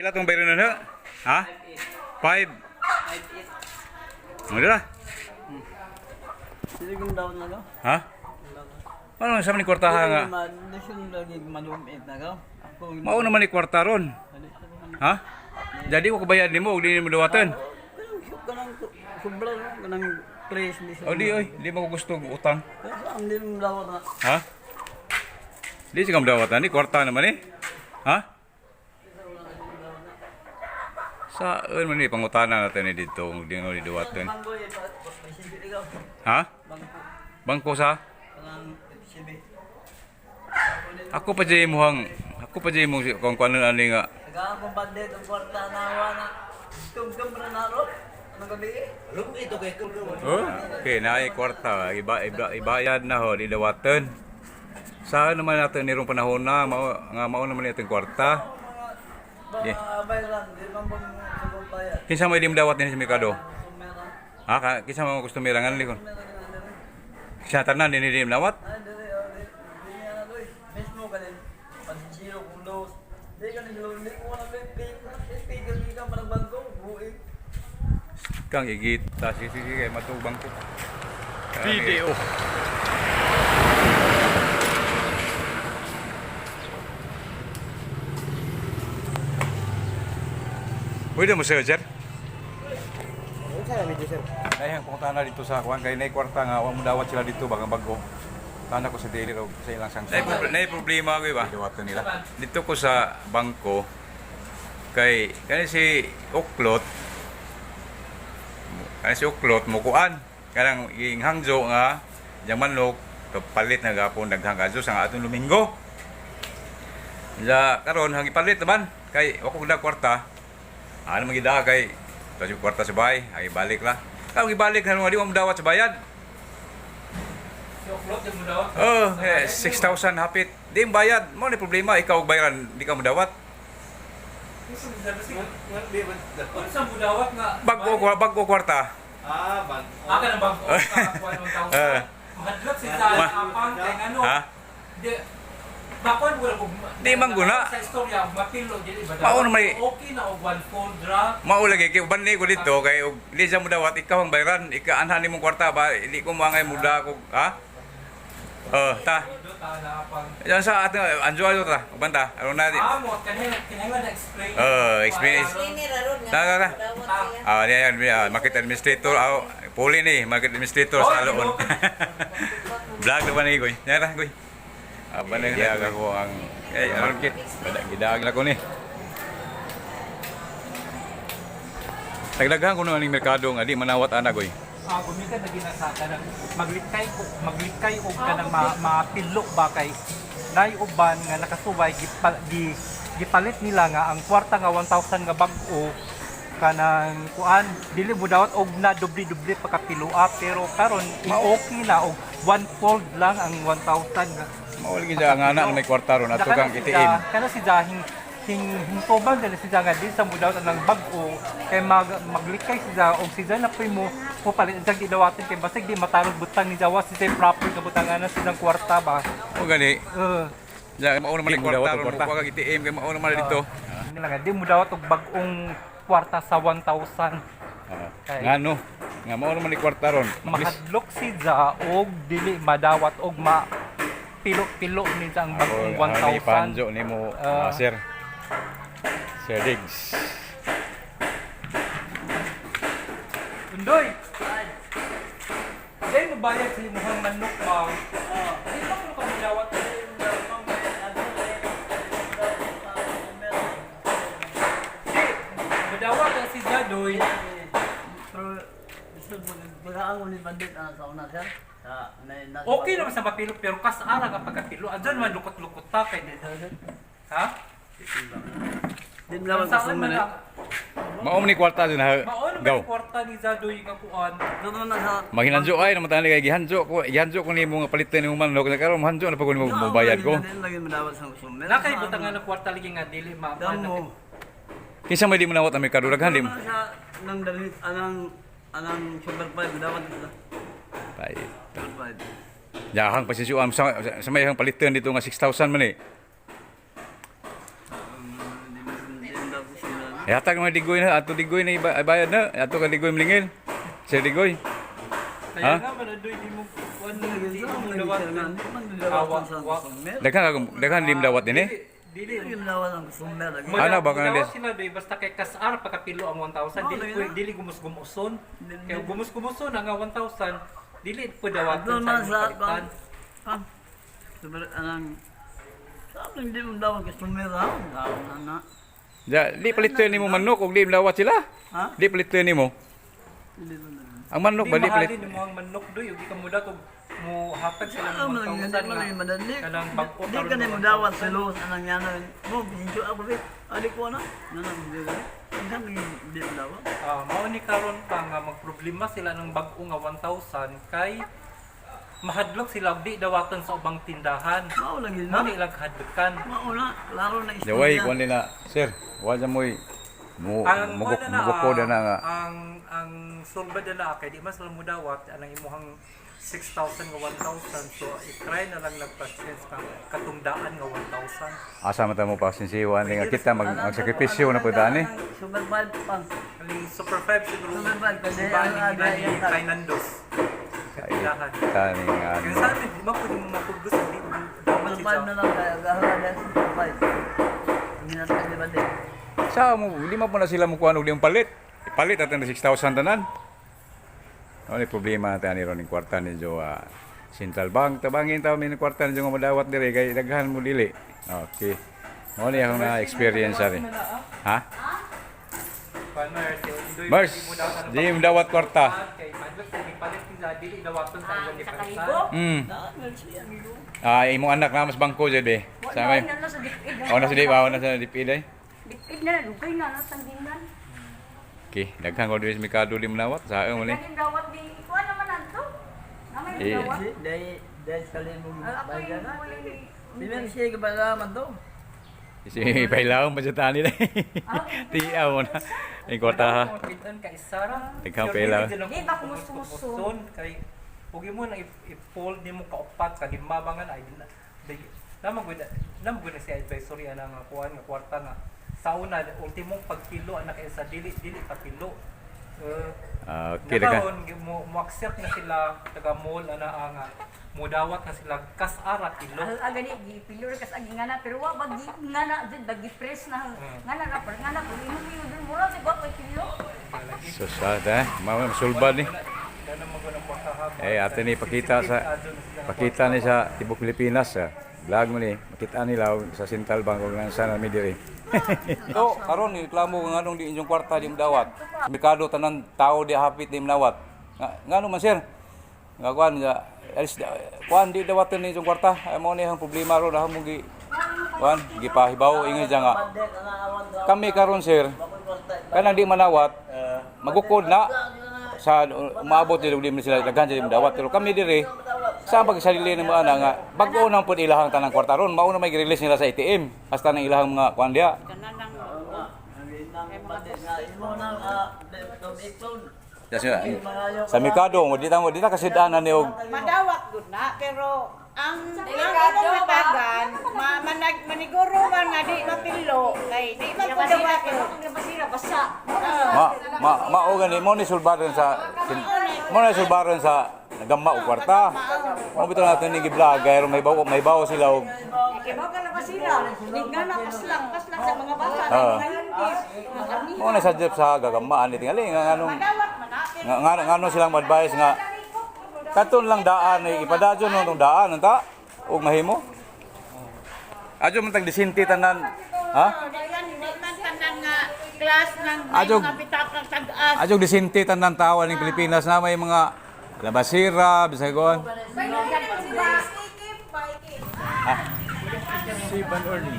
Ilan tong bayro na? Ha? 5. 5-8. Ano lah? Sila kung daw na no? Ha? Ano sa man ni kwartaha nga? Madisyon lagi malumit na ka. Mao naman ni kwarta ron. Ha? Jadi ko kabayad nimo ug di mo dawatan. Kanang sobra kanang tres ni. O di oy, di mo ko gusto og utang. Ang di mo daw na. Ha? Di sigam dawatan ni kwarta naman ni. Ha? Saan man ni pangutana natin ni dito ug di mo dawatan. Bangko ikaw. Ha? Bangko. Bangko sa? Kanang sibi. Ako pa jay mo kung kuano ani nga. Nagkakang bandit ang kwarta na awa na. Tum na naro. Anong gabi? Ito kay Oh, okay, naay kwarta, ibayad na ho, didawatan. Saan naman natin nirong panahon na, mao naman natin kwarta. Mga bayran, di man mo sagot bayad. Kinsa may di dawat din sa merkado? Sumera. Ha, kinsa mo gusto mirangan likon? Kinsa tanan din di dawat? Ay, dili, dili na doy. Mismo kanin. Pansiro kung dos. Di ka ni di ko na pay kasi ka marang bangko, buik. Kang igita sige kay matubang ko. Video. Pwede mo sir, sir? Sa video sir. Dahil punta na dito sa kuan kay nay kwarta nga wa mo dawat sila dito baka bago. Tana ko sa daily ro sa ilang sanction. Nay problema ko ba? Dawatan nila. Dito ko sa bangko kay si Uklot mukuan kanang ing hangjo nga yang manok palit na gapon daghang kaso sa atong Domingo. Ja karon hang ipalit naman kay wa ko dag kwarta. Ano magida kay kasi kwarta sa bahay ay balik la. Kung ibalik na di mo dawat sa bayad. Si Oklot yung mudawat. Oh, 6,000 hapit. Di mo bayad. Mo ni problema ikaw bayaran di ka mo dawat. Ano sa mudawat nga? Bago kwarta. Aka na bangko. Kakakuha ng tao. Mahadlok si Zara Apang kay ano. Ha? Bakon mo ko. Di man guna. Sa istorya mapilo dili ba? Mauna may- Okay na og one fold drop. Mao lagi kay uban ni ko dito kay og di sa mo dawat ikaw ang bayaran. Ika anhan nimong kwarta ba di ko mangay muda ko, ha? Ta. Yan sa atin anjo ayo ta. Ubanta. Aron na di. Mo kanina na explain. Experience. Ta. Yan, market administrator, puli ni, market administrator sa Aloon. Vlog na ba ni Goy? Yan na, Goy. Aba na gidaag ako ang, ano kit? Gidaag na ko ni. Tagdaghan ko nung aning merkado nga, di manawat ana, Goy. Gumika na ginasaka ng maglikay og kanang mapilo ba kay nay uban nga nakasuway gipalit nila nga ang kwarta nga 1,000 nga bag-o kanang kuan dili mo dawat og na dubli pagkapilua pero karon okay na og one fold lang ang 1,000 nga Mawal gid ang ana may kwarta ron ato kang itiim. kana si dahing hingtobang dala si nga di sa mudawat ang bag-o kay maglikay si og si na primo po palit ang gidawatin kay basig di matarog butang ni Jawa si proper nga butangan sa silang kwarta ba. O gani. Ja mao naman ang kwarta ron ko kag itiim kay mao naman dito. Nila nga di mo dawat og bag-ong kwarta sa 1,000. Ngano? Nga mao naman ang kwarta ron. Mahadlok si Ja og dili madawat og pilo ni sa ang bag-ong 1,000. Panjo nimo, sir. Sir Diggs. Undoy. Dai mo bayad sa imong manok ba? Di pa mo ka madawat. Madawat ang si Jadoy. Pagkaangon ni bandit sa una sir. Okay naman sa mapilo pero kas ara nga pagkapilo. Andyan man lukot-lukot ta kay ha? Di mo naman gusto mo na. Mao man ni kwarta din ha. Mao naman Gaw. yung kwarta ni Jadoy nga kuan. Doon na sa Mahinanjo ay naman tani kay gihanjo ko nimo nga palitan nimo manok na karon hanjo na pag mo bayad ko. Lagi mo dapat sa summer. Nakay butangan ng kwarta lagi nga dili Damo. Kinsa may di mo nawat ang merkado daghan di mo. Sa nang dali anang super 5 dapat sila. Tay. Super 5. Yahang pasisuan sa may hang palitan dito nga 6,000 man eh. Hindi mo dapat sila. Hatag mga digoy na, ato digoy na bayad na, ato ka digoy mlingil. Sir digoy. Kaya Ha? nga manadoy di mo kuan Hindi di mo mo dawat. Daghan lim dawat din eh. Dili. Hindi mo nawa ng customer lagi. Ano ba kang Dawat des? sila doy basta kay kasar pagkapilo ang 1,000 dili Oh, ko yun. dili gumus-gumuson. Kaya gumus-gumuson ang 1,000 dili po dawat Doon sa man imong sa palitan. kan. Sabi anang sabi hindi mo daw customer ha. Ana. Ja, di palitan nimo manok og lim dawat sila. Ha? Di palitan nimo. Hindi mo na. Ang manok Di ba di mahalin palit? yung mga manok doy ug di ka muda kog mo hatag sila Ano ng man 1,000 hindi mo na madali. kanang bag-o Di ka na mo dawat sa los anang yana. Mo binjo ako bit. Ali ko na. Nana binjo ka. Ang hindi mo dawat. mao ni karon pa nga magproblema sila ng bag-o nga 1,000 kay mahadlok sila og di dawatan sa ubang tindahan. Mao lang yun. Mo ni ilang hadlokan. Mao na. Laro na Jaway kuan nila, sir. Wa ja moy mugok ko na nga. ang sulbad na kay di mas lang mo dawat anang imuhang 6,000 nga 1,000 so i-try na lang nagpa-sense ka katungdaan nga 1,000 Asa man ta mo pa sinsiwan nga kita magsakripisyo na pud ani. Super bad pang. kaling super 5 siguro Super bad kasi Bani ang nila ni aga kay Nandos sa tindahan Tani nga. kaya sa amin di ba pwede mo mapugos di mo dapat Super bad na lang kaya gahala na super bad. Hindi na tayo ba din. Sa mo lima po na sila mo kuan og limang palit. Ipalit atin 6,000 tanan. Ano problema natin ni Ron kwarta ni Jo Central Bank tabangin taw min kwarta ni Jo nga madawat dire kay daghan mo dili. Okay. Mo ni akong na experience ari. Ha? Mars, di mo dawat kwarta. kay madlok sa palit nila dili dawaton sa ilang Sa diferensya kalibo? Imong anak na mas bangko jud be. Sa may. Wala na sa dipid. Na sa di ba na sa dipid ay. Dipid na, dugay na, natangginan. Okay, daghan ko diri sa Mikado lim nawat sa mo ni. Galing dawat di, kuha naman nanto. Namay Eh. dawat. Dahil kali mo Ako bayan yung na. huli. Bilang siya kabalaman to. Si pailaw pa sa tani dai. Tiaw mo na. Ay kwarta ha. kay Sara. Ikaw pala. Di ba kumus-kumuson? Kay huwag mo na i-fold nimo kaupat ka limabangan ay namang gud na si advisory ana nga kuan nga kwarta nga sa una ultimong pagkilo ana kay sa dili pagkilo. Okay daga. mo accept na sila taga mall ana nga mudawat na sila kas-ara kilo. Agani gipilor kas agi ngana pero wa bagi ngana jud bagi press na ngana na par ngana ko imo yun mura di ba kay kilo. So sada, mao sulbad ni. Kana mo ganang pagkahaba. Ate ni pakita ni sa Tibok Pilipinas. Vlog mo ni, makita nila sa Central Bank ug nang sana mi diri. So, karon ni reklamo nga anong di inyong kwarta di dawat. Merkado tanan tao di hapit di dawat. Ngano man sir? Nga kuan di dawatan ni inyong kwarta. Ay mo ni ang problema ro dahon mo gi kuan gipahibaw ingay diya nga. Kami karon sir, kanang di manawat, magukod na sa maabot di mo sila daghan di dawat pero kami diri sa pagsalili ni mo ana nga bag-o nang pud ilahang tanang kwarta ron mao na may release nila sa ATM hasta nang ilahang mga kuan dia. Sa merkado mo di ta kasidanan ni og Madawat gud na pero ang matagan maniguro man nga di mapilo kay di man ko dawat Basira basa. mao gani mo ni sulbaron sa nagamma og kwarta. Mo bitaw natin ni gi-vlog kay may bawo sila og Kay mo ka na basira. Ngana kaslang sa mga bata. mo na sa jeep sa gagamaan ni tingali nga anong Dawat man na. ngano silang advice nga katon lang daan ay ipadadyon no tong daan anta ug mahimo. Adyo man tag disinti tanan. Ha? Dayan di man tanan nga class ng Adjog. mga bitakang tag-as. Adyo disinti tanan tawa ning Pilipinas na may mga labasira bisag gon. Siban early.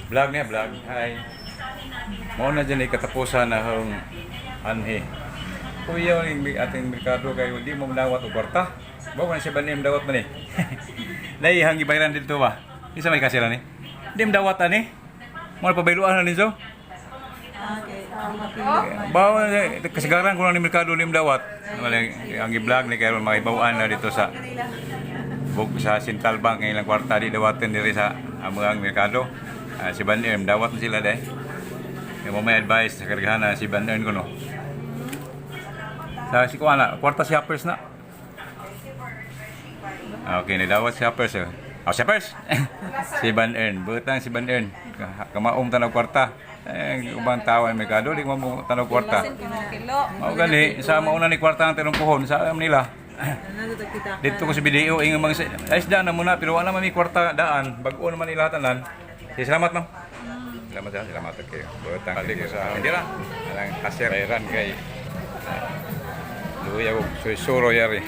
Vlog niya, vlog. Hi. Mao na dyan ay katapusan na hong anhe. Kuya yung ating merkado kayo, di mo manawat o kwarta. Bawa na siya ba niyang dawat man eh. Naihang ibayran dito ba? Isa may kasira ni? Di mo dawat ani? Mo na pabayluan na ninyo? Bawa na, kasagaran ko lang ni merkado ni mo dawat. Ang i-vlog ni kayo, makibawaan na dito sa Central Bank, ngayon lang kwarta di dawatin diri sa mga merkado. Si Van Erm, dawat na sila dahil. Yung may advice sa kargahan na si Van Erm ko no. Sa si Kuana, kwarta si Hoppers na. Okay, nidawat si Hoppers. Si Hoppers! Si Van Erm, butang si Van Erm. Kamaong tanaw kwarta. Ubang tao ay merkado, di ko mo tanaw kwarta. Mao gani, sa mauna ni kwarta ang tinong puhon, sa nila. Dito ko sa video, yung mga isda na muna, pero wala naman may kwarta daan. Bago naman nila tanan. Salamat, ma'am. Salamat kayo. Butang balik sa Indira. Alang kasir ayran kay Luya ko susuro yari.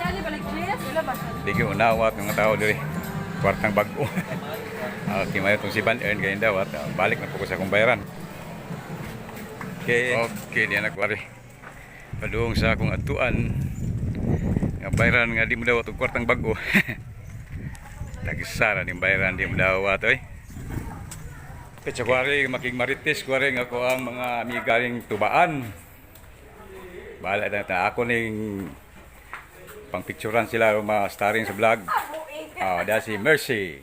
Di ko unawat ng tao diri. Kwartang bago. Okay, may itong si Van Erm kay dawat. Balik na po ko sa akong bayaran. Okay, diyan nagwari. Padung sa akong atuan. Nga bayaran nga di mo dawat og kwartang bago. Tagisara ni bayaran di mo dawat oy. Kaya kuwari makigmarites kuwari nga ko ang mga amigaring tubaan. Bahala na ta ako ning pangpicturean sila mga starring sa vlog. Dia si Mercy.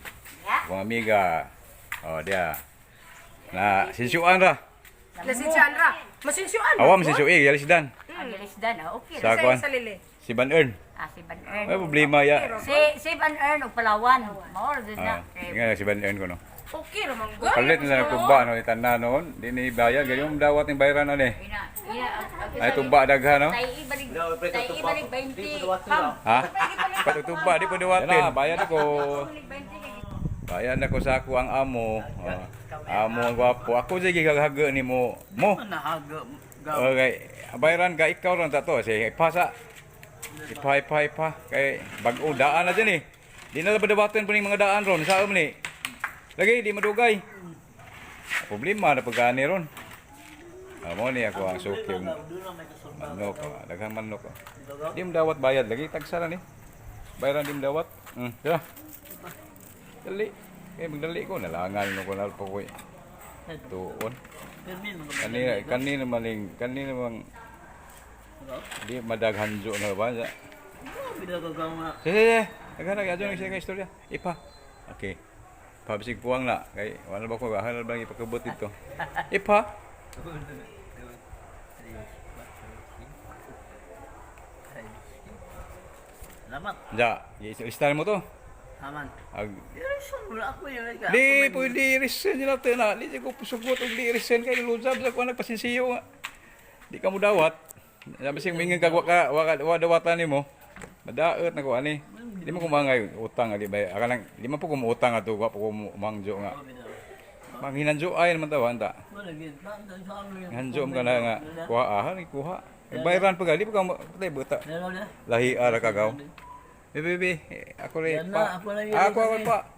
Mga amiga. Dia na sinsuan ra. Nasinsyan ra. Masinsyuan. Awa masinsuig yali si Dan. Alisdan, okay. Sa kuan. Sa lili. Si Van Erm. Si Van Erm. May problema ya. Si Van Erm og Palawan. Mao din na. Nga si Van Erm ko no. Okay naman go. Palit nila ng tugba no itanan noon, di ni bayad ganyan dawat ning bayaran ani. Ay tugba daghan no. Tay ibalik 20. Ha? Patutugba di pa dawatin. Bayad ako. Bayad ako sa ako ang amo. Amo ang gwapo. Ako sige gaghaga ni mo. Nahaga. Okay. Bayaran ga ikaw ron ta to. Sige pasa. Ipa. Kay bag-o daan na dyan eh. Di na dawatin pa ning mga daan ron. Saan ni? Lagi di madugay. Problema na pagani ron. Amo ni ako ang suki manok, daghang manok. Di mo dawat bayad lagi tagsara ni. Bayaran di mo dawat. Tara. Dali. Magdali ko nalangan no ko na po ko. Tuon. Kanina maling di madaghanjo na ba? Sige. Naghanap adyo ni siya istorya. Ipa. Okay. Pabisig puwang na. Kay wala ba ko halal bang ipakabot dito. Ipa. Salamat. Ja, i-style mo to. Aman. Ag Ako yung di pwede i-resign nila to na. Di ko sugot og di resign kay luzab sa kuan nagpasinsiyo nga. Di ka mo dawat. Sabi sing mingin ka wa dawatan nimo. Madaot na ko ani. Di mo kumangay utang ali bay. Akalang di man po kumuutang ato wa po kumangjo nga. Manghinanjo ay naman tawan ta. Hanjo ka na nga kuha kuha. Bayaran pa gali pa ka patay buta. Lahi ara kagaw. Bebe, ako rin pa. Ako pa.